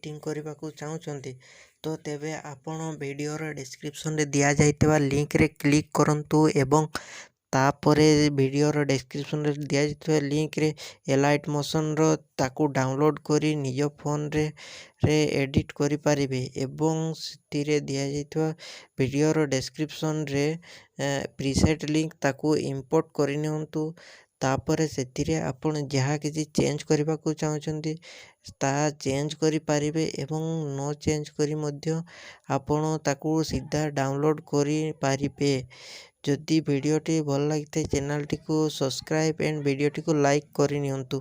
Editing କରିବାକୁ ଚାହୁଁଛନ୍ତି ତ ତେବେ ଆପଣ ଭିଡ଼ିଓର ଡେସ୍କ୍ରିପ୍ସନରେ ଦିଆଯାଇଥିବା ଲିଙ୍କରେ କ୍ଲିକ୍ କରନ୍ତୁ ଏବଂ ତାପରେ ଭିଡ଼ିଓର ଡେସ୍କ୍ରିପ୍ସନରେ ଦିଆଯାଇଥିବା ଲିଙ୍କରେ ଏଲାଇଟ୍ ମୋସନ୍ର ତାକୁ ଡାଉନଲୋଡ଼୍ କରି ନିଜ ଫୋନରେ ଏଡ଼ିଟ୍ କରିପାରିବେ ଏବଂ ସେଥିରେ ଦିଆଯାଇଥିବା ଭିଡ଼ିଓର ଡେସ୍କ୍ରିପ୍ସନରେ ପ୍ରିସେଟ୍ ଲିଙ୍କ ତାକୁ ଇମ୍ପୋର୍ଟ କରିନିଅନ୍ତୁ। ତାପରେ ସେଥିରେ ଆପଣ ଯାହା କିଛି ଚେଞ୍ଜ କରିବାକୁ ଚାହୁଁଛନ୍ତି ତାହା ଚେଞ୍ଜ କରିପାରିବେ ଏବଂ ନ ଚେଞ୍ଜ କରି ମଧ୍ୟ ଆପଣ ତାକୁ ସିଧା ଡାଉନଲୋଡ଼୍ କରିପାରିବେ। ଯଦି ଭିଡ଼ିଓଟି ଭଲ ଲାଗିଥାଏ ଚ୍ୟାନେଲଟିକୁ ସବସ୍କ୍ରାଇବ୍ ଏଣ୍ଡ ଭିଡ଼ିଓଟିକୁ ଲାଇକ୍ କରିନିଅନ୍ତୁ।